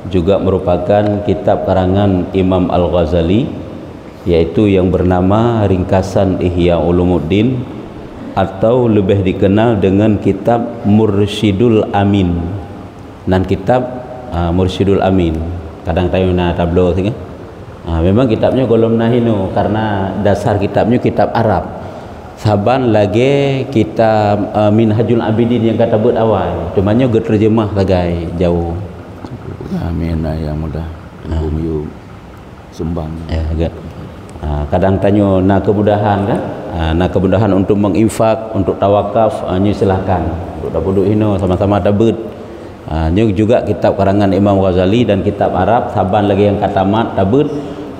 juga merupakan kitab karangan Imam Al-Ghazali, yaitu yang bernama Ringkasan Ihya Ulumuddin, atau lebih dikenal dengan kitab Mursyidul Amin. Dan kitab Mursyidul Amin kadang tayo na tablo sini. Memang kitabnya golom nahino karena dasar kitabnya kitab Arab. Saban lagi kitab Minhajul Abidin yang kata buat awal, cumanya gue terjemah lagi jauh. Amin yang mudah. Bumi sumbang. Kadang tanyo na kemudahan kan, na kemudahan untuk menginfak, untuk tawakaf, nyu silakan. Untuk dapur hino sama-sama tabut. Nyu juga kitab karangan Imam Ghazali dan kitab Arab, saban lagi yang katamat tabut,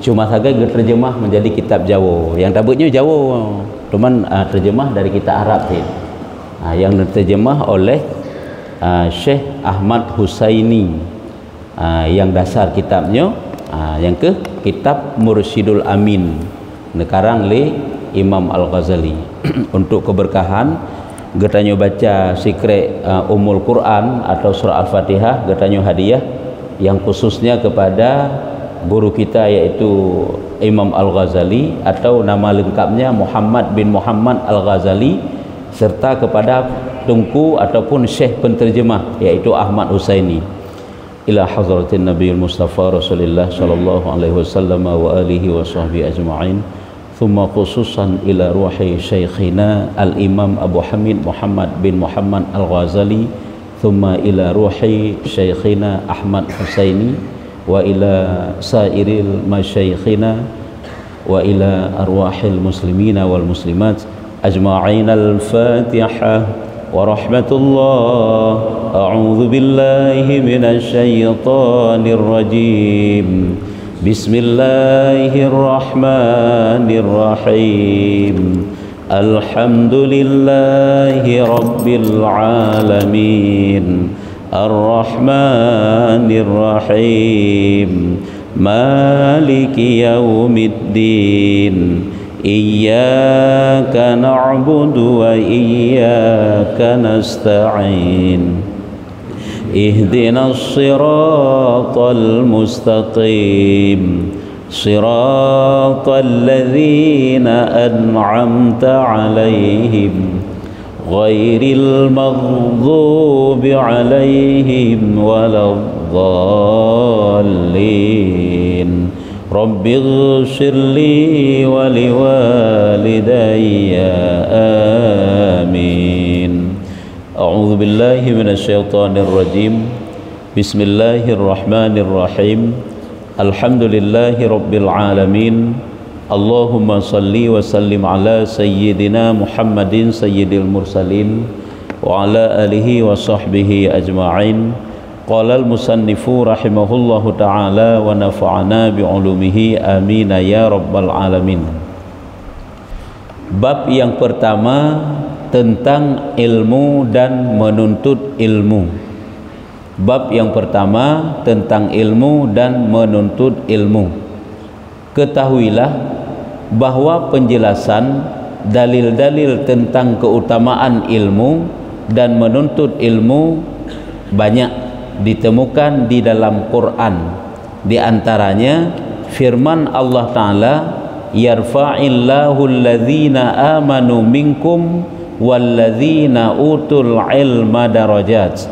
cuma saja terjemah menjadi kitab Jawa. Yang tabutnya Jawa, cuman terjemah dari kitab Arab sih. Yang terjemah oleh Syekh Ahmad Husaini. Yang dasar kitabnya yang ke kitab Mursyidul Amin nekarang le Imam Al-Ghazali. Untuk keberkahan getanyo baca sikre Ummul Quran atau surah Al-Fatihah, getanyo hadiah yang khususnya kepada guru kita yaitu Imam Al-Ghazali, atau nama lengkapnya Muhammad bin Muhammad Al-Ghazali, serta kepada tungku ataupun syekh penterjemah yaitu Ahmad Husaini. Ila hadratin Nabiyul Mustafa Rasulullah sallallahu alaihi wasallam wa alihi wa sahbihi ajma'in. Thumma khususan ila ruhi syekhina Al-Imam Abu Hamid Muhammad bin Muhammad Al-Ghazali. Thumma ila ruhi syekhina Ahmad Husaini wa ila sairil masyayikhina wa ila arwahil muslimina wal muslimat ajma'in. Al-Fatihah. ورحمة الله. أعوذ بالله من الشيطان الرجيم. بسم الله الرحمن الرحيم. الحمد لله رب العالمين. الرحمن الرحيم. مالك يوم الدين. إياك نعبد وإياك نستعين. اهدنا الصراط المستقيم. صراط الذين أنعمت عليهم غير المغضوب عليهم ولا الضالين. رب اغفر لي ولوالدي آمين. أعوذ بالله من الشيطان الرجيم. بسم الله الرحمن الرحيم. الحمد لله رب العالمين. اللهم صل وسلم على سيدنا محمد سيد المرسلين وعلى آله وصحبه أجمعين. Qala al-musannifu rahimahullahu ta'ala wa nafa'ana bi'ulumihi amin ya rabbal alamin. Bab yang pertama tentang ilmu dan menuntut ilmu. Bab yang pertama tentang ilmu dan menuntut ilmu. Ketahuilah bahwa penjelasan dalil-dalil tentang keutamaan ilmu dan menuntut ilmu banyak ditemukan di dalam Quran. Di antaranya firman Allah Ta'ala, yarfa'illahu alladhina amanu minkum walladhina utul ilma darajat.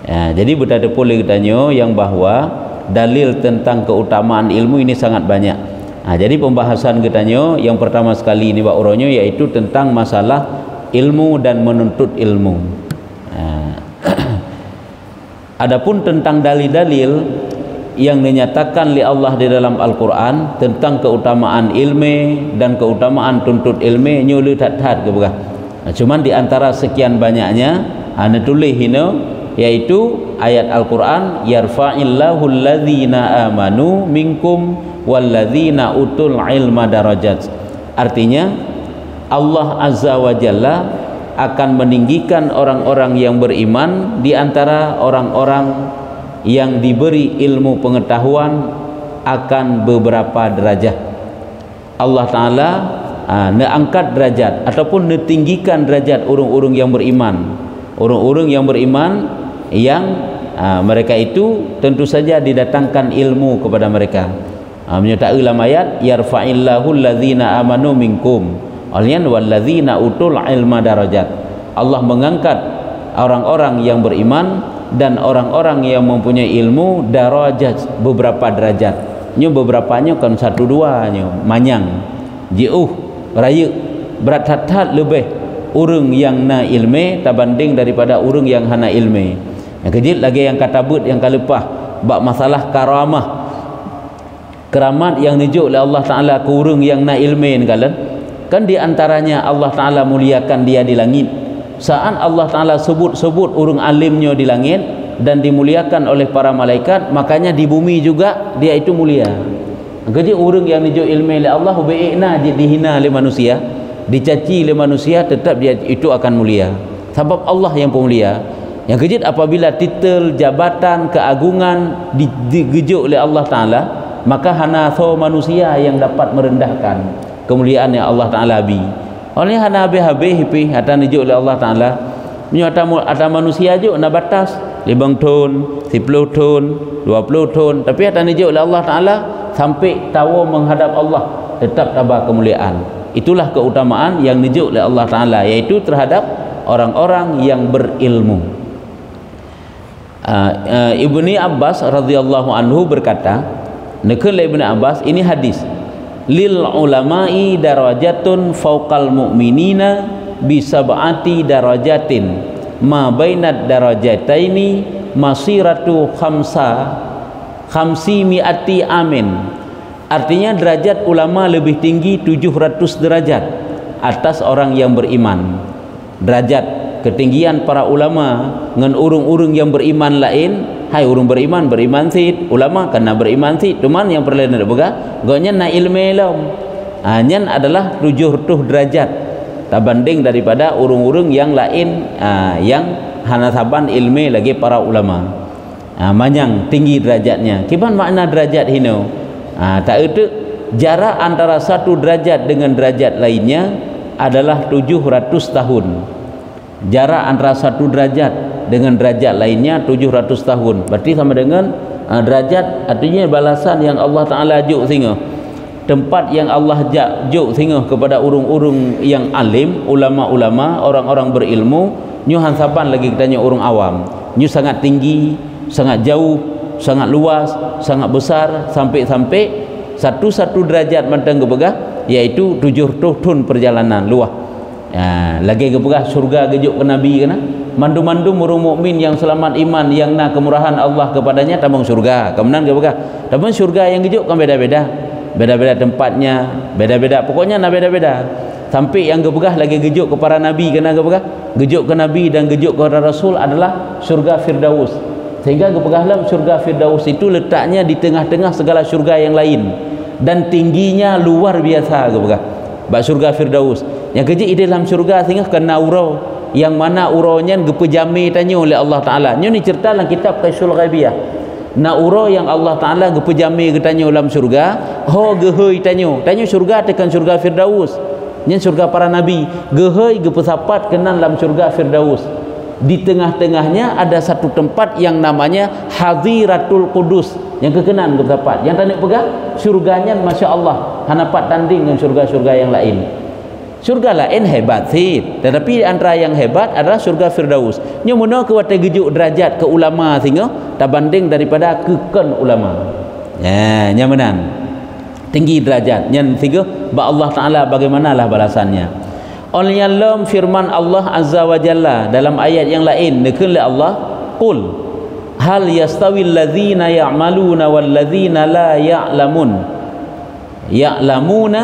Jadi berada boleh katanya yang bahwa dalil tentang keutamaan ilmu ini sangat banyak. Jadi pembahasan katanya yang pertama sekali ini Pak Uronyo yaitu tentang masalah ilmu dan menuntut ilmu. Adapun tentang dalil-dalil yang dinyatakan oleh Allah di dalam Al-Quran tentang keutamaan ilmu dan keutamaan tuntut ilmu nyulu tat-tat ke berah. Cuman di antara sekian banyaknya tulis ini yaitu ayat Al-Quran, yarfa'illahu alladhina amanu minkum walladhina utul ilma darajat. Artinya Allah Azza wa Jalla akan meninggikan orang-orang yang beriman di antara orang-orang yang diberi ilmu pengetahuan akan beberapa derajat. Allah Ta'ala angkat derajat ataupun tinggikan derajat orang-orang yang beriman. Orang-orang yang beriman yang mereka itu tentu saja didatangkan ilmu kepada mereka. Menyertai dalam ayat yarfa'illahu allazina amanu minkum wallazina utul ilma darajat. Allah mengangkat orang-orang yang beriman dan orang-orang yang mempunyai ilmu darajat, beberapa derajat. Nyo beberapanya kan satu dua nyo manyang jauh raya berat hat lebih urang yang na ilmu tabanding daripada urang yang hana ilmu. Yang kejit lagi yang kata but yang kalepah bab masalah karamah, keramat yang dijuk oleh Allah Ta'ala ke urang yang na ilmu ni kan di antaranya Allah Ta'ala muliakan dia di langit. Saat Allah Ta'ala sebut urang alimnya di langit dan dimuliakan oleh para malaikat, makanya di bumi juga dia itu mulia. Jadi orang yang dijuk ilmu oleh Allah bi'ina dihina oleh manusia, dicaci oleh manusia, tetap dia itu akan mulia sebab Allah yang pemulia. Yang kejut apabila titel, jabatan, keagungan digejuk oleh Allah Ta'ala, maka hana so manusia yang dapat merendahkan kemuliaan yang Allah Ta'ala bi. Oleh hana habis-habis hipi hata dijuk oleh Allah Ta'ala. Ada manusia juk na batas 5 ton, 10 ton, 20 ton, tapi hata dijuk oleh Allah Ta'ala sampai tahu menghadap Allah tetap tabah kemuliaan. Itulah keutamaan yang dijuk oleh Allah Ta'ala, yaitu terhadap orang-orang yang berilmu. Ibni Abbas radhiyallahu anhu berkata, nekul Ibni Abbas, ini hadis, lil ulama'i darajatun fawqal mu'minina bisab'ati darajatin ma bainad darajataini masiratu khamsi mi'ati amin. Artinya derajat ulama lebih tinggi 700 derajat atas orang yang beriman. Derajat ketinggian para ulama dengan urung-urung yang beriman lain. Hai urung beriman sid, ulama kena beriman sid, cuman yang perlu nak bega gonya na ilmu lam. Nyan adalah 700 derajat tabanding daripada urung-urung yang lain yang hanasaban ilmu lagi para ulama. Manyang tinggi derajatnya. Kiban makna derajat hino? Tak itu jarak antara satu derajat dengan derajat lainnya adalah 700 tahun. Jarak antara satu derajat dengan derajat lainnya 700 tahun. Berarti sama dengan derajat, artinya balasan yang Allah Ta'ala juk singa. Tempat yang Allah juk singa kepada urung-urung yang alim, ulama-ulama, orang-orang berilmu, nyu hansaban lagi kitanya orang awam. Nyu sangat tinggi, sangat jauh, sangat luas, sangat besar, sampai-sampai satu derajat mantang kebegah, iaitu 700 tahun perjalanan luah. Lagi kebegah surga gejuk ke Nabi kena mandu-mandu murung mukmin yang selamat iman yang na kemurahan Allah kepadanya tambang surga kemenan kebegah. Tapi surga yang gejuk kan beda-beda tempatnya, beda-beda, pokoknya na beda-beda. Sampai yang kebegah lagi gejuk ke para nabi kena kebegah, gejuk ke nabi dan gejuk kepada rasul adalah surga Firdaus. Sehingga kebegah dalam surga Firdaus itu letaknya di tengah-tengah segala surga yang lain dan tingginya luar biasa kebegah. Bak surga Firdaus yang kecil di dalam surga sehingga kena urau yang mana uraunya gepejami tanya oleh Allah Ta'ala. Ini cerita dalam kitab Kasyful Ghaibiyah. Na urau yang Allah Ta'ala gepejami ketanya dalam surga, ho gehoi tanya surga tekan surga Firdaus. Ini surga para nabi. Gehoi gepesapat kenan dalam surga Firdaus. Di tengah-tengahnya ada satu tempat yang namanya Hadiratul Qudus. Yang kekenan gepesapat. Yang tanda pegang surganya Masya Allah hanapat tanding dengan surga-surga yang lain. Surga lain hebat sih, tetapi antara yang hebat adalah surga Firdaus. Nya mun ke wate gejuk derajat ke ulama sehingga tabanding daripada keken ulama. Nya menan. Tinggi derajat nya sehingga ba Allah Taala bagaimanalah balasannya. Oleh dalam firman Allah Azza wa Jalla dalam ayat yang lain nekeun le Allah, qul hal yastawil ladzina ya'maluna wal ladzina la ya'lamun. Ya'lamuna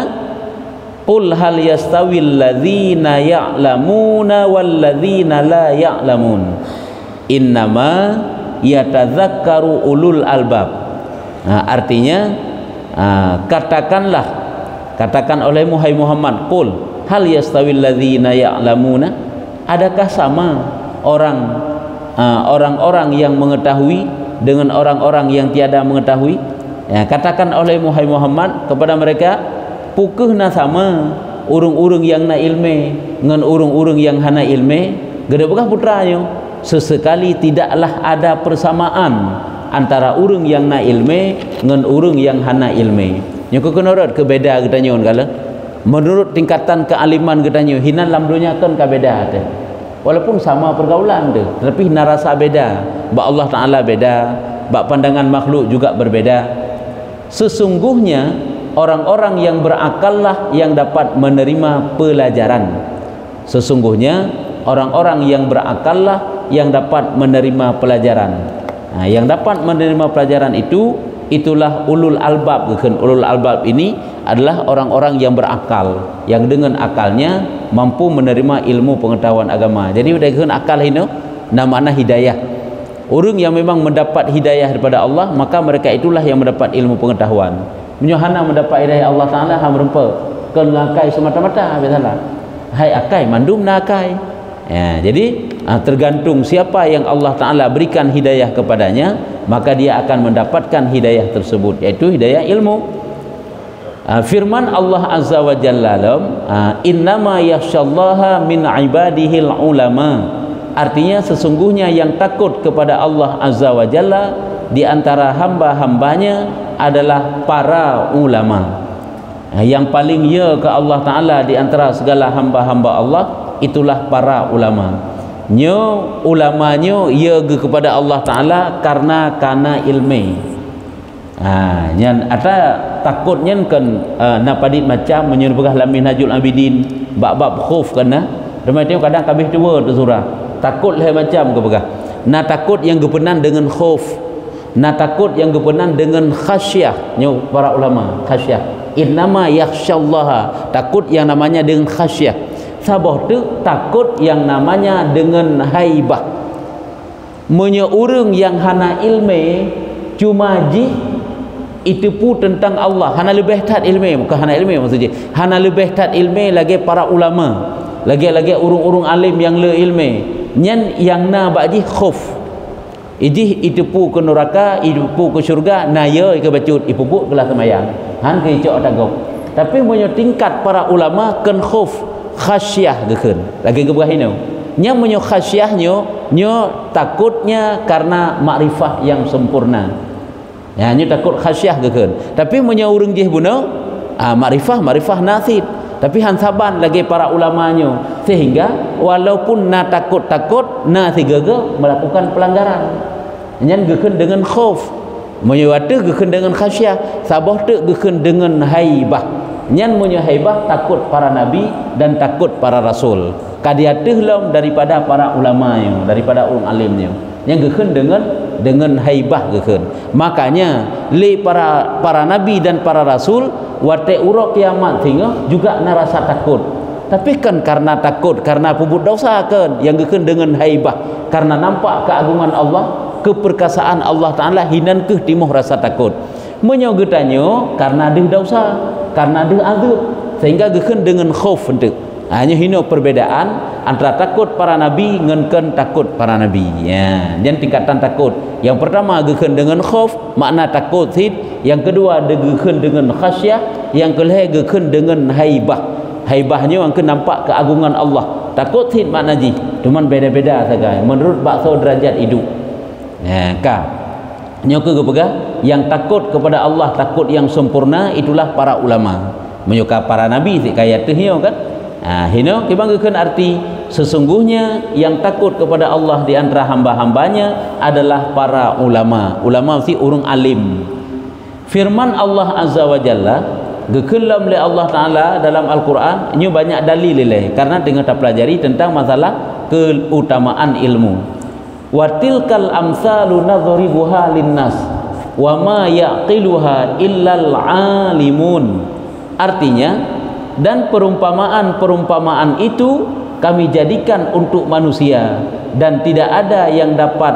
qul hal yastawil ladzina ya'lamuna wal ladzina la ya'lamun innama yatadzakkaru ulul albab. Artinya katakan oleh Muhammad, qul hal yastawil ladzina ya'lamuna, adakah sama orang-orang yang mengetahui dengan orang-orang yang tiada mengetahui? Katakan oleh Muhammad kepada mereka, pukeuhna sama urung-urung yang na ilme dengan urung-urung yang hana ilme, gede bekah putranya sesekali tidaklah ada persamaan antara urang yang na ilmu dengan urang yang hana ilmu. Nya ku kenurut ke beda katanya kala. Menurut tingkatan kealiman katanya hinan lam dunia kan ka beda teh. Walaupun sama pergaulan tu, tapi narasa beda. Ba Allah Taala beda, ba pandangan makhluk juga berbeda. Sesungguhnya orang-orang yang berakal lah yang dapat menerima pelajaran. Sesungguhnya orang-orang yang berakal lah yang dapat menerima pelajaran. Nah, yang dapat menerima pelajaran itulah ulul albab. Ulul albab ini adalah orang-orang yang berakal, yang dengan akalnya mampu menerima ilmu pengetahuan agama. Jadi dengan akal ini namanya hidayah. Orang yang memang mendapat hidayah daripada Allah, maka mereka itulah yang mendapat ilmu pengetahuan. Menyohana mendapat hidayah Allah Taala ham rempa kengakai semata-mata biasalah. Hai akai mandum na akai. Ya, jadi tergantung siapa yang Allah Ta'ala berikan hidayah kepadanya, maka dia akan mendapatkan hidayah tersebut, yaitu hidayah ilmu. Firman Allah Azza wa Jalla, innama yakhsyallaha min ibadihil ulama. Artinya sesungguhnya yang takut kepada Allah Azza wa Jalla di antara hamba-hambanya adalah para ulama. Yang paling ya ke Allah Ta'ala di antara segala hamba-hamba Allah itulah para ulama. Ulamanya ia kepada Allah Taala karena ilmu. Yang ada takutnya kan napadit macam menyuruh lamin Hajul Abidin bab khauf kena. Demi tengok kadang kabeh tua tu surah. Takut lah macam ke begah. Na takut yang gepenan dengan khauf. Na takut yang gepenan dengan khasyah. Para ulama khasyah. Innama yakhsyallaha, takut yang namanya dengan khasyah. Sabah tu takut yang namanya dengan haibah. Menyeurang yang hana ilmu cuma itu pun tentang Allah. Hana lebih tat ilmu, bukan hana ilmu maksudnya. Hana lebih tat ilmu lagi para ulama. Lagi urung-urung alim yang le ilmu. Nyan yang na baji khauf. Itu pun ke neraka, itu pun ke syurga, na ya ke bacut, itu pun kelas semayang. Han ke cok tagap. Tapi punya tingkat para ulama kan khauf, khasyah geken. Lagi ke berahino. Nya punya khasyahnya, nya takutnya karena makrifah yang sempurna. Ya, nya takut khasyah geken. Tapi punya urang jih buno, makrifah nasib. Tapi hansaban lagi para ulamanya, sehingga walaupun na takut na sigaga melakukan pelanggaran. Nyan geken dengan khauf, menyewata geken dengan khasyah, sabah tu geken dengan haibah. Nyan punya haibah takut para nabi dan takut para rasul. Kadiateuhlom daripada para ulamanya, daripada orang alimnya. Yang geken dengan haibah geken. Makanya li para nabi dan para rasul wate urok kiamat sehingga juga narasa takut. Tapi kan karena takut, karena pubut dosa kan yang geken dengan haibah, karena nampak keagungan Allah, keperkasaan Allah Ta'ala, hinan ke timuh rasa takut. Menyogetannya karena dia dosa, karena dia azab, sehingga geken dengan khauf untuk. Hanya hina perbedaan antara takut para nabi dengan takut para nabi. Ya, dan tingkatan takut. Yang pertama geken dengan khauf, makna takut sid. Yang kedua geken dengan khasyah, yang kelih geken dengan haibah. Haibahnya yang nampak keagungan Allah. Takut sid makna ji. Cuman beda-beda saja menurut bakso derajat hidup. Ya, nyoke kepegah yang takut kepada Allah, takut yang sempurna itulah para ulama. Menyuka para nabi si kaya teh kan. Hino kibangkeun arti sesungguhnya yang takut kepada Allah di antara hamba-hambanya adalah para ulama. Ulama si urang alim. Firman Allah Azza wa Jalla gekelam oleh Allah Taala dalam Al-Qur'an ini banyak dalil leh karena dengan kita pelajari tentang masalah keutamaan ilmu. Wa tilkal amsalu nadhribuha linnas wa ma yaqiluha illal alimun. Artinya, dan perumpamaan-perumpamaan itu kami jadikan untuk manusia dan tidak ada yang dapat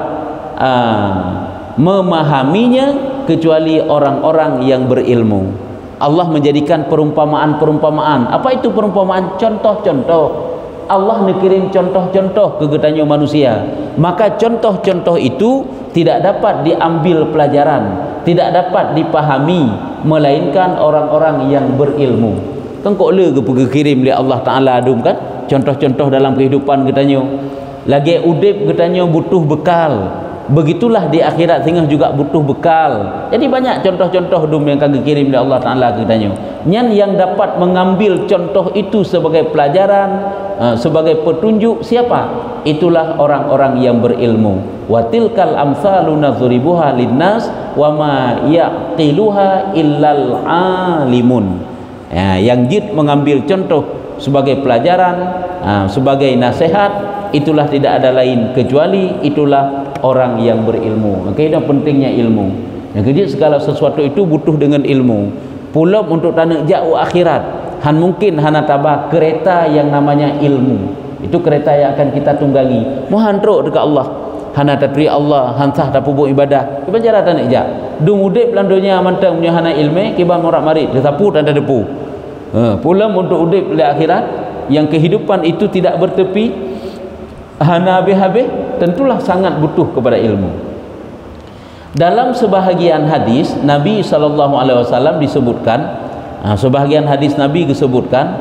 memahaminya kecuali orang-orang yang berilmu. Allah menjadikan perumpamaan-perumpamaan. Apa itu perumpamaan? Contoh-contoh. Allah mengirim contoh-contoh ke getanya manusia. Maka contoh-contoh itu tidak dapat diambil pelajaran, tidak dapat dipahami melainkan orang-orang yang berilmu. Kan kok le ke kirim oleh Allah Taala adum kan contoh-contoh dalam kehidupan katanya. lagi udip katanya butuh bekal. Begitulah di akhirat tengah juga butuh bekal. Jadi banyak contoh-contoh dum yang kami kirim oleh Allah Taala katanya. Nyan yang dapat mengambil contoh itu sebagai pelajaran, sebagai petunjuk siapa? Itulah orang-orang yang berilmu. Wa tilkal amsalu nadhribuha linnas wa ma yaqiluha illal alimun. Ya, yang jid mengambil contoh sebagai pelajaran, sebagai nasihat, itulah tidak ada lain kecuali itulah orang yang berilmu. Maka itu pentingnya ilmu. Yang kedua, segala sesuatu itu butuh dengan ilmu. Pula untuk tanah jauh akhirat, han mungkin hana tabah kereta yang namanya ilmu. Itu kereta yang akan kita tunggangi. Mohon truk dekat Allah. Hana tatri Allah, han sah tak pubuh ibadah. Ibadah cara tanah jak. Dung udip landonya mantang punya hana ilmu, kibar morak mari, desapu dan ada depu. Pula untuk udip di akhirat yang kehidupan itu tidak bertepi, hana habis-habis, tentulah sangat butuh kepada ilmu. Dalam sebahagian hadis Nabi SAW disebutkan, sebahagian hadis Nabi disebutkan,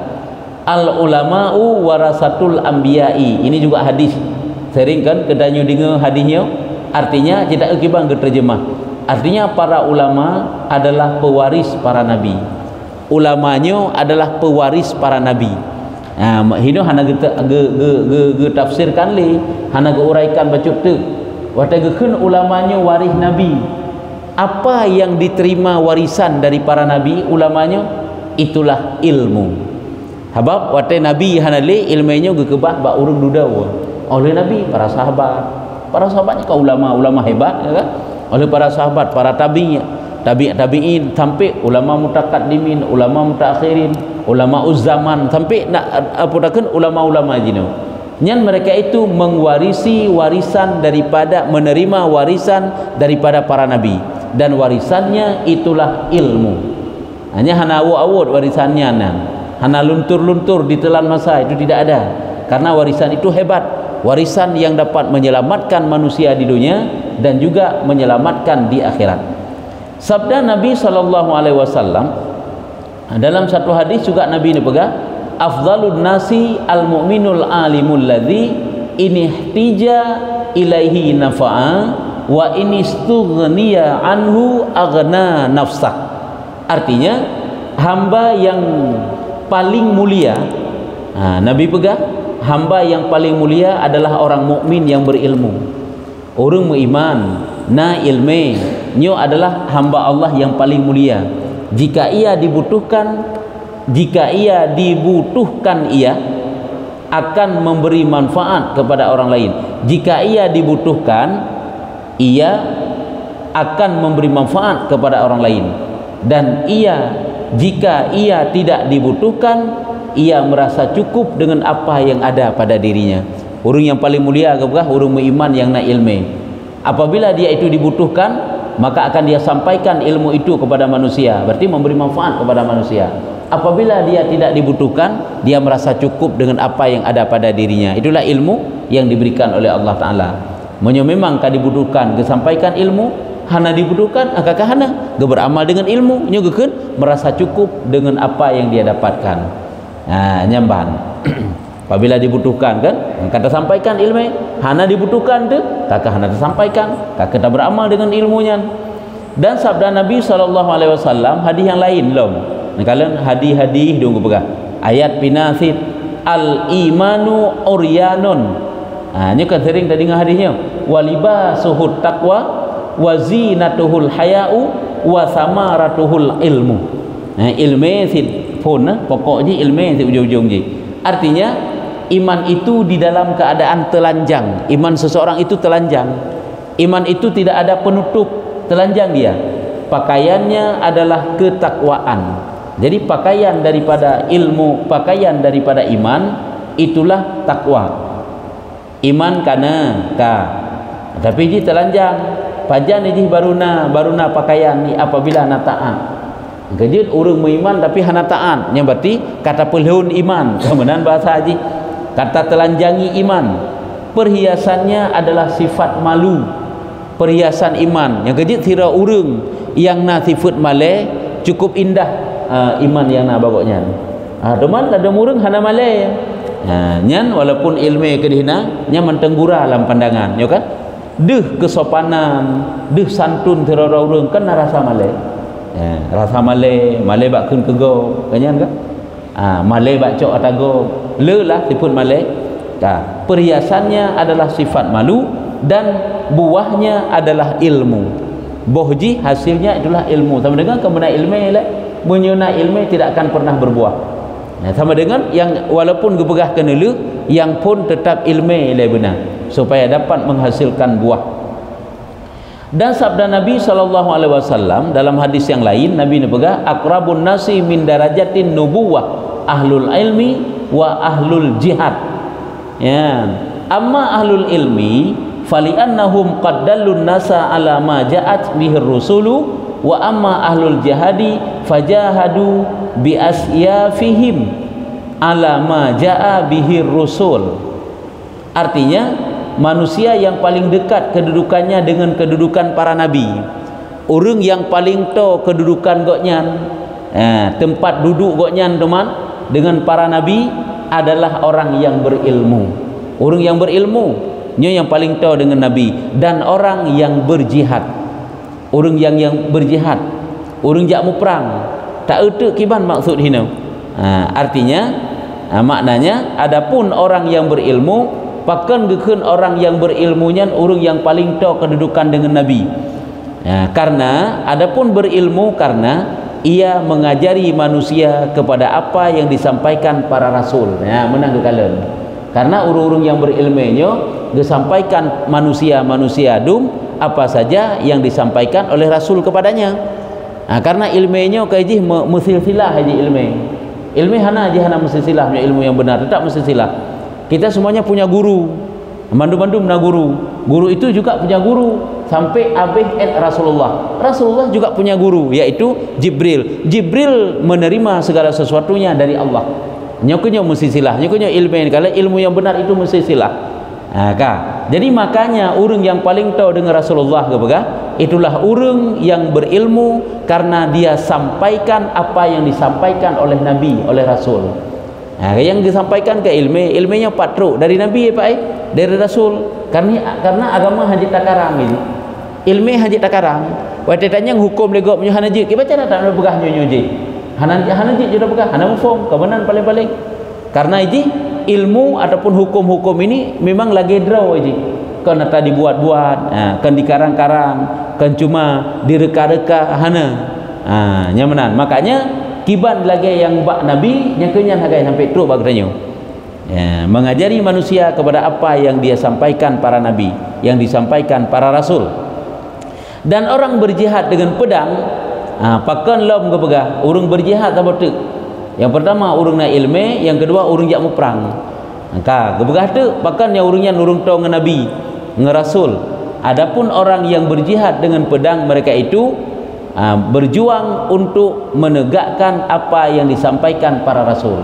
al ulama'u warasatul anbiya'i. Ini juga hadis sering kan kedanyu dengar hadisnya, artinya tidak kibang ke terjemah. Artinya para ulama adalah pewaris para nabi. Ulamanya adalah pewaris para nabi. Hino hana ge tafsirkan li, hana ge uraikan bacut tu. Wata ge keun ulamanya waris nabi. Apa yang diterima warisan dari para nabi ulamanya? Itulah ilmu. Habab wata nabi hana li ilmunya ge kebah ba urang duda oleh nabi, para sahabatnya kau ulama hebat ya kan? Oleh para sahabat, para tabi'in sampai ulama mutaqaddimin, ulama mutaakhirin, ulama uzzaman sampai nak apudakeun ulama-ulama jino. Nyan mereka itu mengwarisi warisan daripada, menerima warisan daripada para nabi, dan warisannya itulah ilmu. Hanya hana awut warisannya nan. Hana luntur-luntur ditelan masa itu tidak ada. Karena warisan itu hebat, warisan yang dapat menyelamatkan manusia di dunia dan juga menyelamatkan di akhirat. Sabda Nabi SAW dalam satu hadis juga Nabi ini pegang, afdalun nasi al-mu'minul alimul ladzi inihtija ilaihi nafa'a wa inistughniya anhu aghna nafsak. Artinya hamba yang paling mulia, Nabi pegang, hamba yang paling mulia adalah orang mukmin yang berilmu. Orang beriman, na ilme, nyo adalah hamba Allah yang paling mulia. Jika ia dibutuhkan, ia akan memberi manfaat kepada orang lain. Jika ia dibutuhkan, ia akan memberi manfaat kepada orang lain. Dan jika ia tidak dibutuhkan, ia merasa cukup dengan apa yang ada pada dirinya. Orang yang paling mulia apakah? Orang beriman yang nak ilmu. Apabila dia itu dibutuhkan, maka akan dia sampaikan ilmu itu kepada manusia, berarti memberi manfaat kepada manusia. Apabila dia tidak dibutuhkan, dia merasa cukup dengan apa yang ada pada dirinya. Itulah ilmu yang diberikan oleh Allah Ta'ala. Memang kan dibutuhkan, kesampaikan ilmu, hana dibutuhkan, akakah hana ge beramal dengan ilmu, nyogekeun merasa cukup dengan apa yang dia dapatkan. Nyamban. Apabila dibutuhkan kan, kata sampaikan ilmu, hana dibutuhkan tu, kakak hana tersampaikan, kakak tak beramal dengan ilmunya. Dan sabda Nabi SAW hadis yang lain lom. Kalau hadis dulu pegang ayat pinasid al imanu uryanun. Ini kan sering tadi dengar hadisnya. Walibasuhut taqwa wa zinatuhul haya'u wa samaratuhul ilmu. Ilmu sid pun pokoknya ilmu sid ujung-ujung je. Artinya iman itu di dalam keadaan telanjang. Iman seseorang itu telanjang. Iman itu tidak ada penutup, telanjang dia. Pakaiannya adalah ketakwaan. Jadi pakaian daripada ilmu, pakaian daripada iman, itulah takwa. Iman kana ka. Tapi dia telanjang. Pajan ini baruna pakaian ni apabila hana taat. Kejut orang beriman tapi hana taat. Yang berarti kata pelhun iman. Kemudian bahasa haji. Kata telanjangi iman. Perhiasannya adalah sifat malu. Perhiasan iman. Yang kejut tira orang yang na sifat malai cukup indah iman yang na bagoknya. Teman ada orang hana malai. Nyan walaupun ilmu kedihna nya mentenggura dalam pandangan yo kan deuh kesopanan deuh santun terora urang kan rasa male rasa male bakkeun kego kanyan kan male bak cok atago leulah sipun male perhiasannya adalah sifat malu dan buahnya adalah ilmu bohji hasilnya itulah ilmu sama dengan kemana ilmu lah menyuna ilmu tidak akan pernah berbuah sama dengan yang walaupun gepegah kenelu yang pun tetap ilmu lah benar supaya dapat menghasilkan buah. Dan sabda Nabi SAW dalam hadis yang lain Nabi nepegah aqrabun nasi min darajatin nubuwah ahlul ilmi wa ahlul jihad. Ya, amma ahlul ilmi fali'annahum qad dallun nasa ala ma ja'at bihi rusulu wa amma ahlul jihadi fajahadu bi asyafihim ala ma ja'a bihi rusul. Artinya manusia yang paling dekat kedudukannya dengan kedudukan para nabi, orang yang paling tahu kedudukan goknyan, tempat duduk goknyan teman dengan para nabi adalah orang yang berilmu. Orang yang berilmu nya yang paling tahu dengan nabi dan orang yang berjihad. Orang yang berjihad, orang jak mu perang, tak euteuk kiban maksud hina. Artinya maknanya adapun orang yang berilmu pakan gekeun orang yang berilmunya orang yang paling tahu kedudukan dengan nabi. Karena adapun berilmu karena ia mengajari manusia kepada apa yang disampaikan para rasul. Menang kekalen. Karena urung-urung yang berilmunya disampaikan manusia dum apa saja yang disampaikan oleh rasul kepadanya. Karena ilmunya kaji musilsilah haji ilmu hana musilsilah ilmu yang benar tetap musilsilah. Kita semuanya punya guru, mandu-mandu na guru itu juga punya guru sampai abih Rasulullah juga punya guru yaitu Jibril menerima segala sesuatunya dari Allah. Nyokunya musilsilah nyokunya ilmu kalau ilmu yang benar itu musilsilah. Jadi makanya orang yang paling tahu dengan Rasulullah itulah orang yang berilmu karena dia sampaikan apa yang disampaikan oleh Nabi, oleh Rasul. Yang disampaikan ke ilmunya patru dari Nabi dari Rasul. Karena agama haji takarang ini. Ilmu haji takarang. Waktu tanya hukum legok punya hanaji, kita baca tak ada begah nyonyoji. Hanaji juga begah, hana mufum, kebenaran paling-paling. Karena ini ilmu ataupun hukum-hukum ini memang lagi draw aja. Kan tak dibuat-buat, kan dikarang-karang, kan cuma direka-reka hana. Nyamanan. Makanya kiban lagi yang bak Nabi yang kenyan hagai sampai teruk bak tanya. Mengajari manusia kepada apa yang dia sampaikan para nabi, yang disampaikan para rasul. Dan orang berjihad dengan pedang, pakan lom kepegah, orang berjihad apa tu? Yang pertama urang na ilmu, yang kedua urang jak mu perang. Kepegah tu pakan yang urangnya urang tahu dengan nabi, dengan rasul. Adapun orang yang berjihad dengan pedang mereka itu berjuang untuk menegakkan apa yang disampaikan para rasul.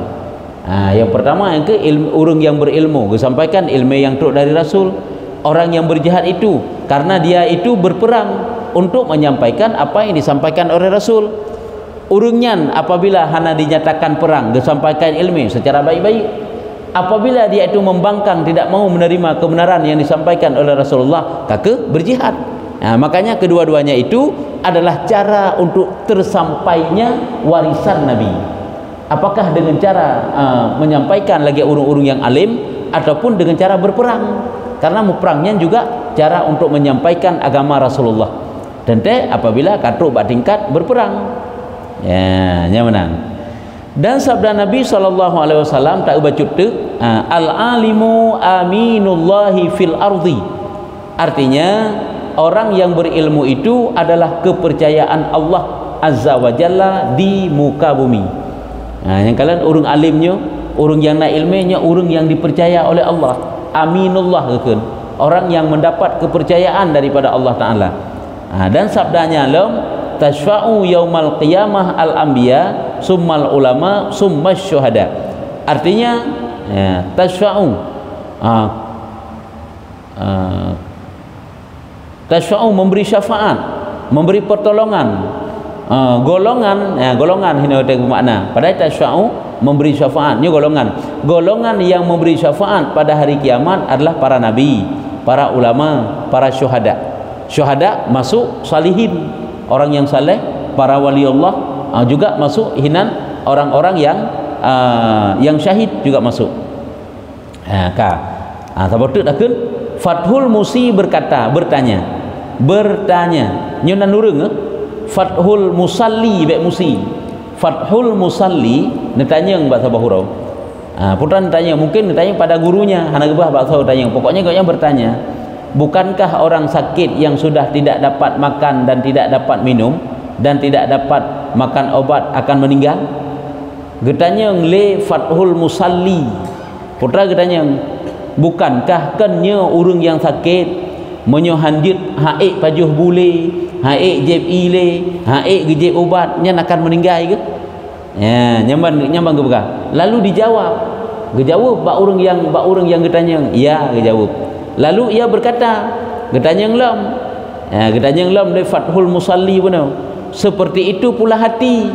Yang pertama yang ke orang yang berilmu disampaikan ilmu yang turut dari rasul. Orang yang berjihad itu karena dia itu berperang untuk menyampaikan apa yang disampaikan oleh rasul. Urungnya apabila hana dinyatakan perang disampaikan ilmu secara baik-baik. Apabila dia itu membangkang tidak mau menerima kebenaran yang disampaikan oleh Rasulullah, kake berjihad. Makanya kedua-duanya itu adalah cara untuk tersampainya warisan Nabi. Apakah dengan cara menyampaikan lagi urung-urung yang alim ataupun dengan cara berperang? Karena perangnya juga cara untuk menyampaikan agama Rasulullah. Tentu apabila katruk tingkat berperang. Menang. Dan sabda Nabi SAW tak bacut tu al-alimu aminullahi fil ardi. Artinya orang yang berilmu itu adalah kepercayaan Allah Azza wa Jalla di muka bumi. Yang kalian urung alimnya, urung yang nak ilmunya, urung yang dipercaya oleh Allah. Aminullah kan. Orang yang mendapat kepercayaan daripada Allah Taala. Dan sabdanya lam tashfa'u yaumal qiyamah al-anbiya summal ulama summas syuhada. Artinya tashfa'u tashfa'u memberi syafaat, memberi pertolongan golongan hina te makna pada tasya'u memberi syafaat ni golongan yang memberi syafaat pada hari kiamat adalah para nabi, para ulama, para syuhada masuk salihin, orang yang saleh, para wali Allah juga masuk hinan orang-orang yang syahid juga masuk. Sabotut akeun Fathul Musi bertanya nyunan urang Fathul Musalli baik Musi. Fathul Musalli ditanya bahasa Bahurau. Putra ditanya, mungkin ditanya pada gurunya, hana gebah bahasa tanya. Pokoknya kau yang bertanya, bukankah orang sakit yang sudah tidak dapat makan dan tidak dapat minum dan tidak dapat makan obat akan meninggal? Getanya le Fathul Musalli. Putra getanya, bukankah kennya urang yang sakit menyo hanjit haik pajuh bule, haik jeb ile, haik gejeb obat nya akan meninggal ke? Ya, nyambang ke bekah. Lalu dijawab bak urang yang getanya, ya dijawab. Lalu ia berkata, getanya lam le Fathul Musalli benar. Seperti itu pula hati.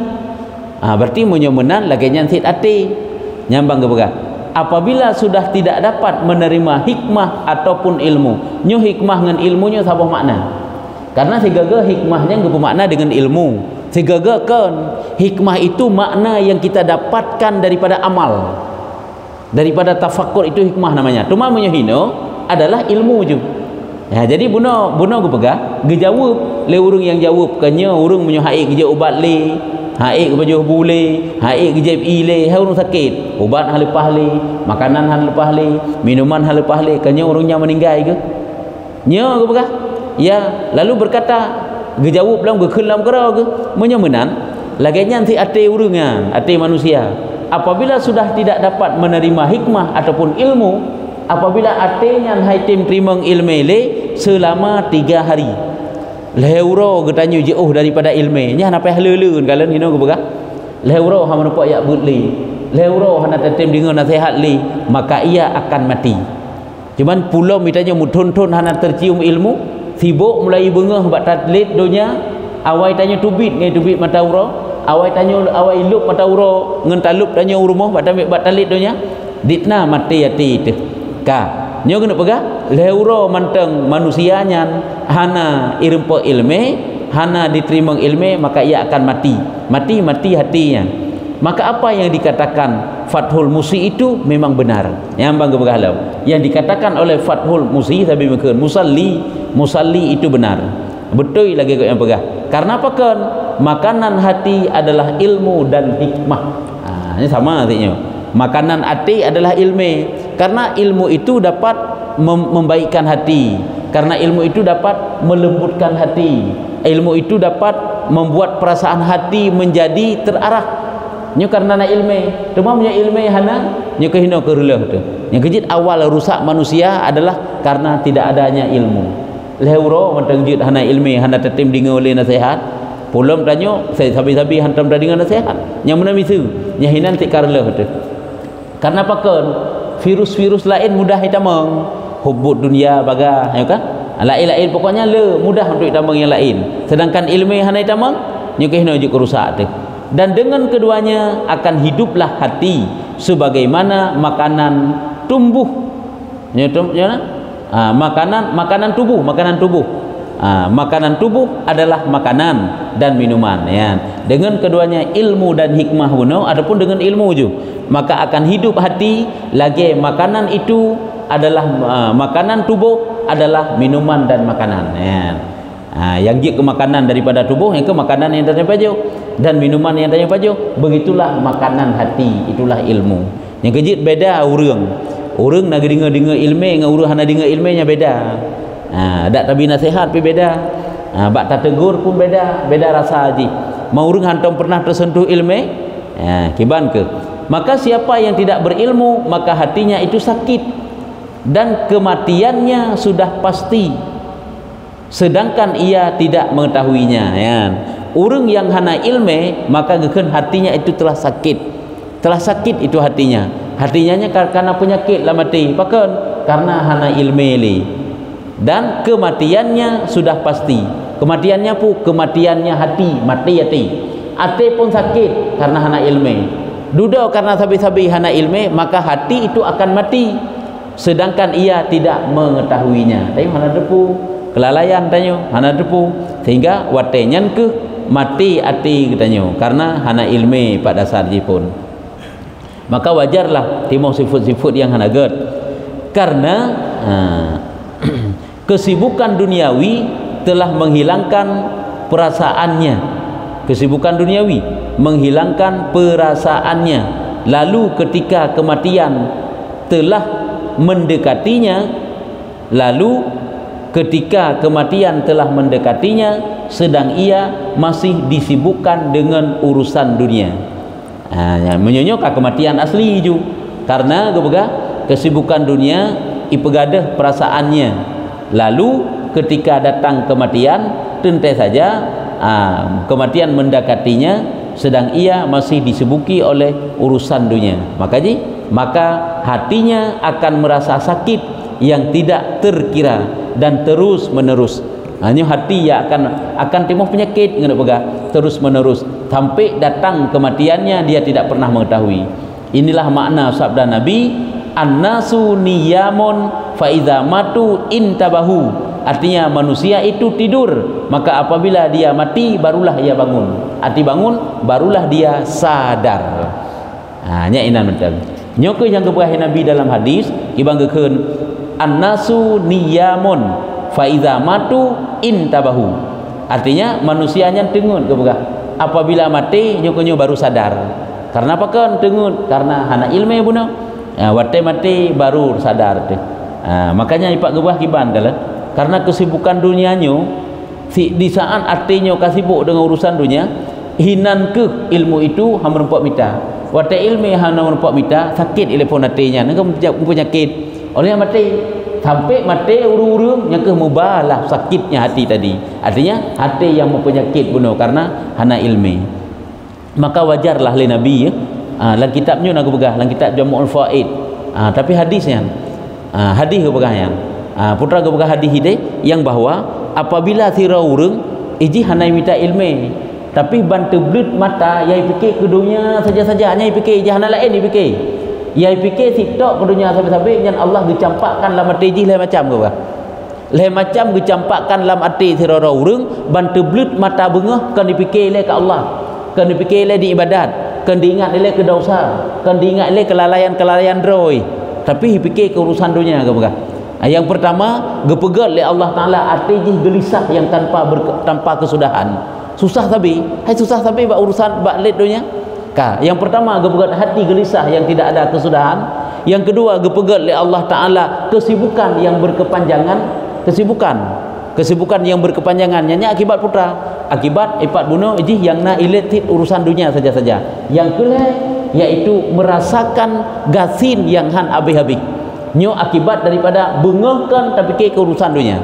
Berarti menyo menan lagi nyantit hati. Nyambang ke bekah. Apabila sudah tidak dapat menerima hikmah ataupun ilmu, nyo hikmah dengan ilmunya sabah makna. Karena segaga hikmahnya nggak bermakna dengan ilmu. Segaga kan hikmah itu makna yang kita dapatkan daripada amal, daripada tafakkur, itu hikmah namanya. Cuma menyohino adalah ilmu je. Ya, jadi buno gue pegah, gejawab le urang yang jawab kanya urang menyohai kerja obat le. Haik baju bule, haik gejeb ile, hai urang sakit, ubat hal lepas le, makanan hal lepas le, minuman hal lepas le, kanya urangnya meninggal ke? Nya ke bekah? Ya, lalu berkata, gejawab dalam gekeun dalam kerau ke? Menyemenan, laganya nanti ate urangan, ate manusia. Apabila sudah tidak dapat menerima hikmah ataupun ilmu, apabila atenya hai tim terima ilmu le selama 3 hari. Leuro getanya jauh daripada ilmu nya napa haleleun kalen hino ke bekah leuro ha menapa ya budli leuro hana tetem dengan nasihat li maka ia akan mati. Cuman pulau mitanya muton-ton hana tercium ilmu sibuk mulai bengah bak tatlit donya awai tanya tubit ngai tubit mata uro awai tanya awai lup mata uro ngen talup tanya urmoh bak talit donya ditna mati ati teh ka nyo kena pegah leuro manteng manusianya hana irempo ilme hana diterima ilme maka ia akan mati hatinya. Maka apa yang dikatakan Fathul Musi itu memang benar. Nyambang ke pegah law yang dikatakan oleh Fathul Musi sabi mekeun musalli itu benar. Betul lagi kau yang pegah. Karena apa kan makanan hati adalah ilmu dan hikmah. Ini sama artinya. Makanan hati adalah ilmu. Karena ilmu itu dapat membaikkan hati, karena ilmu itu dapat melembutkan hati, ilmu itu dapat membuat perasaan hati menjadi terarah. Nyo karena na ilmu, cuma punya ilmu hana nyo kehino keruleh tu. Yang kejit awal rusak manusia adalah karena tidak adanya ilmu. Leuro mentang jit hana ilmu, hana tetim dengar oleh nasihat. Pulam tanyo saya sabi-sabi hantam dengan nasihat. Yang mana misu, nya hinan tik karleh tu. Karena apa kan? Virus-virus lain mudah hitamang hubut dunia baga ya kan lain-lain pokoknya mudah untuk hitamang yang lain, sedangkan ilmu hana hitamang nyukih no juk rusak tu. Dan dengan keduanya akan hiduplah hati sebagaimana makanan tumbuh makanan tubuh adalah makanan dan minuman ya. Dengan keduanya ilmu dan hikmah buno adapun dengan ilmu je maka akan hidup hati lagi makanan itu adalah makanan tubuh adalah minuman dan makanan ya. Yang ke makanan daripada tubuh, yang ke makanan yang tanya paju dan minuman yang tanya paju, begitulah makanan hati, itulah ilmu. Yang kejit beda urang nak dengar ilmu dengan urang hana dengar ilmunya beda. Dak tabi nasihat pi beda. Bak tak tegur pun beda rasa haji. Mau urang hantam pernah tersentuh ilmu? Kiban ke? Maka siapa yang tidak berilmu maka hatinya itu sakit dan kematiannya sudah pasti. Sedangkan ia tidak mengetahuinya ya. Urang yang hana ilmu maka gekeun hatinya itu telah sakit. Telah sakit itu hatinya. Hatinya karena penyakit lah mati. Pakan karena hana ilmu li. Dan kematiannya sudah pasti. Kematiannya pun kematiannya hati, mati hati. Hati pun sakit karena hana ilmu. Duda karena sabi-sabi hana ilmu, maka hati itu akan mati. Sedangkan ia tidak mengetahuinya. Tapi hana depu, kelalaian tanya, hana depu. Sehingga watenyan ke mati hati katanya karena hana ilmu pada dasar pun. Maka wajarlah timo sifat-sifat yang hana ged. Karena kesibukan duniawi telah menghilangkan perasaannya. Kesibukan duniawi menghilangkan perasaannya. Lalu ketika kematian telah mendekatinya, sedang ia masih disibukkan dengan urusan dunia. Menyonyok kematian asli ju. Karena kesibukan dunia ipegadah perasaannya. Lalu ketika datang kematian, tentu saja kematian mendekatinya, sedang ia masih disibuki oleh urusan dunia. Maka hatinya akan merasa sakit yang tidak terkira dan terus menerus. Hanya hati yang akan timbul penyakit terus menerus sampai datang kematiannya, dia tidak pernah mengetahui. Inilah makna sabda Nabi, an-nasu niyamun fa idza matu intabahu. Artinya manusia itu tidur, maka apabila dia mati barulah ia bangun. Hati bangun barulah dia sadar. Nya inan mental. Nyoke yang keberkahan Nabi dalam hadis dibanggakeun, an-nasu niyamun fa idza matu intabahu. Artinya manusianya tengun keberkah. Apabila mati nyokonyo baru sadar. Karena apa kan tengun? Karena hana ilmu buno. Wate mati baru sadar teh. Makanya ipak gebah kiban dalam. Karena kesibukan dunianyo di saat artinya kasibuk dengan urusan dunia, hinan ke ilmu itu hamrempok mita. Wate ilmu hana merempok mita sakit telepon hatinya. Nang penyakit. Oleh mati sampai mati uru-uru yang ke mubalah sakitnya hati tadi. Artinya hati yang mempenyakit bunuh karena hana ilmu. Maka wajarlah oleh Nabi dalam kitabnya nak begah, dalam kitab Jamu'ul Faid. Tapi hadisnya hadis ke begah putra ke begah hadis ide yang bahwa apabila sira urang iji hana minta ilmu, tapi bantu blut mata yai fikir ke dunia saja-saja, hanya fikir iji hana lain fikir. Yai fikir sitok ke dunia sampai-sampai yang Allah dicampakkan dalam hati iji lain macam ke begah. Lain macam dicampakkan dalam hati sira urang, bantu blut mata bengah kan dipikir le ke Allah. Kan dipikir le di ibadat, kan diingat le ke dosa, kan diingat le kelalaian droi. Tapi dipikir ke urusan dunia ke begah. Yang pertama, gepegat oleh Allah Taala arti gelisah yang tanpa kesudahan. Susah tapi bak urusan bak led dunia. Yang pertama gepegat hati gelisah yang tidak ada kesudahan. Yang kedua gepegat oleh Allah Taala kesibukan yang berkepanjangan, kesibukan yang berkepanjangan. Nyanyi akibat putra, akibat ipat bunuh iji yang na iletit urusan dunia saja-saja. Yang kedua yaitu merasakan gasin yang han habis-habis. Nyo akibat daripada bengahkan tapi ke urusan dunia.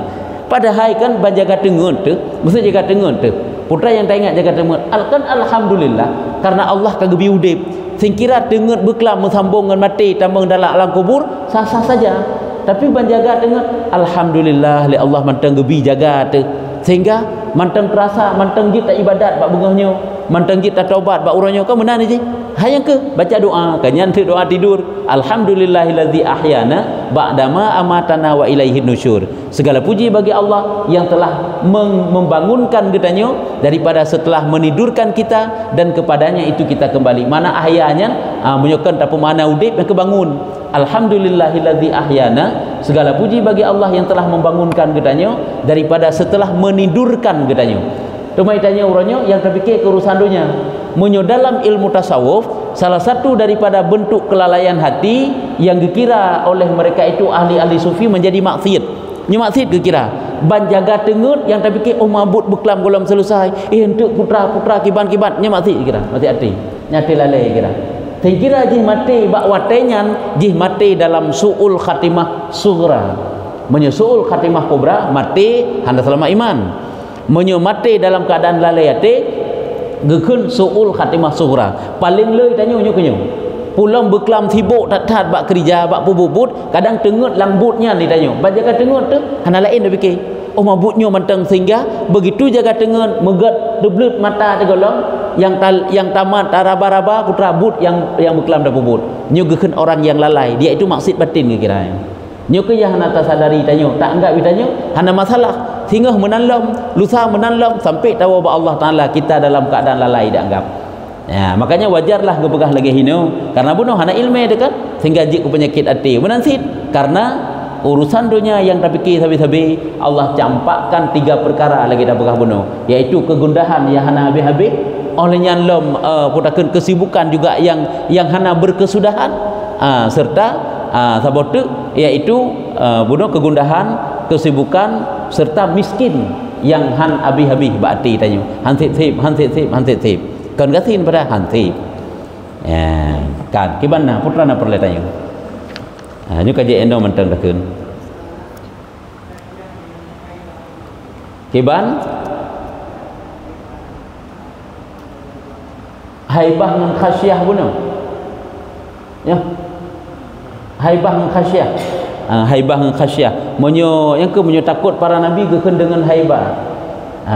Padahal kan banjaga tengun tu, mesti jaga tengun tu. Putra yang tak ingat jaga tengun. Kan alhamdulillah karena Allah kagebi udip. Sing kira tengun beklam sambung dengan mati tambang dalam alam kubur sah-sah saja. Tapi banjaga tengun alhamdulillah li Allah mantang gebi jaga tu. Sehingga mantang terasa mantang jit tak ibadat bak bengahnya, mantang jit tak taubat bak urangnya kan benar ni je. Hayang ke baca doa, kanyan tu doa tidur. Alhamdulillahillazi ahyana ba'dama amatana wa ilaihin nusyur. Segala puji bagi Allah yang telah membangunkan kitanya daripada setelah menidurkan kita dan kepadanya itu kita kembali. Mana ahyanya menyokan tak mana udip yang kebangun. Alhamdulillahillazi ahyana, segala puji bagi Allah yang telah membangunkan kitanya daripada setelah menidurkan kitanya. Tumai tanya orangnya yang terfikir ke urusan dunia. Menyo dalam ilmu tasawuf, salah satu daripada bentuk kelalaian hati yang dikira oleh mereka itu ahli-ahli sufi menjadi maksiat. Nyo maksiat dikira ban jaga tengut yang terfikir mabut beklam golam selesai. Untuk putra-putra kiban-kiban nyo maksiat dikira. Maksiat hati. Nyati lalai kira. Dikira jih mati bak watenyan jih mati dalam su'ul khatimah sughra. Menyo su'ul khatimah kubra mati handa selama iman. Menyo mati dalam keadaan lalai hati gekun su'ul khatimah sughra. Paling leuy tanyo nyo kenyo. Pulang beklam sibuk tat bak kerja bak pubut kadang tengut langbutnya ni tanyo. Banjaga tengut tu hana lain dah fikir. oh mabuknya mantang sehingga begitu jaga tengen megat deblut mata tegolong yang tamat raba-raba putra but yang berkelam dah bubut nyu gekeun orang yang lalai dia itu maksud batin ke kiranya nyu ke yang hana sadari tanyo tak anggap ditanya hana masalah sehingga menanlam lusa menanlam sampai tahu bahwa Allah Taala kita dalam keadaan lalai dianggap ya makanya wajarlah gepegah lagi hino karena bunuh hana ilmu dekat sehingga jik penyakit hati menansit karena urusan dunia yang tak fikir sabi-sabi Allah campakkan 3 perkara lagi dah pegah bunuh iaitu kegundahan yang hana habis-habis olehnya lom putakeun kesibukan juga yang hana berkesudahan serta sabotu iaitu bunuh kegundahan kesibukan serta miskin yang han habis-habis berarti tanya hansip sip kan gasin pada hansip ya kan kibana putrana perle tanya nyu kaji endo mentang dakeun kiban haibah ngan khasyah bunuh ya haibah ngan khasyah haibah ngan khasyah monyo yang ke monyo takut para nabi gekeun dengan haibah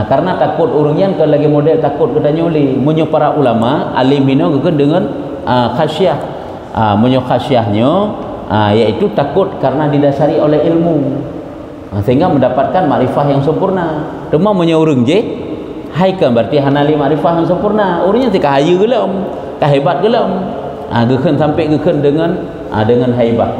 karena takut urangnya ke lagi model takut ke tanyoli monyo para ulama alim hino gekeun dengan khasyah monyo khasyahnya yaitu takut karena didasari oleh ilmu sehingga mendapatkan makrifah yang sempurna cuma monyo urang je haikan berarti hanali makrifah yang sempurna urangnya teh kahayu geulem kahebat geulem gekeun sampai gekeun dengan haibah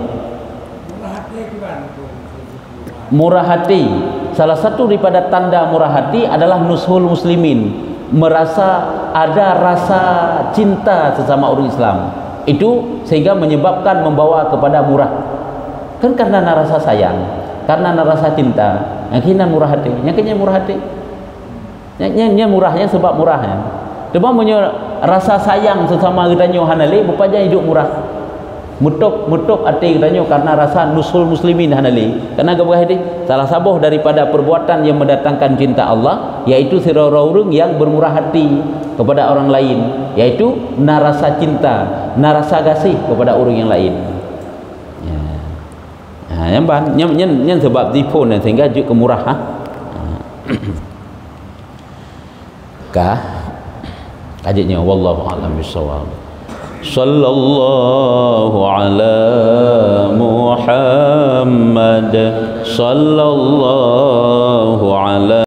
murah hati salah satu daripada tanda murah hati adalah nushul muslimin merasa ada rasa cinta sesama orang Islam itu sehingga menyebabkan membawa kepada murah kan karena rasa sayang karena rasa cinta yang kena murah hati yang kena murah hati yang murahnya sebab murahnya cuma punya rasa sayang sesama kita hanali bupanya hidup murah mutuk hati kita karena rasa nusul muslimin hanali karena gabah hati salah sabuh daripada perbuatan yang mendatangkan cinta Allah yaitu sirororung yang bermurah hati kepada orang lain yaitu narasa cinta narasa kasih kepada orang yang lain ya yang sebab dipun sehingga juga kemurah kah ajiknya wallahu a'lam bissawab sallallahu ala Muhammad sallallahu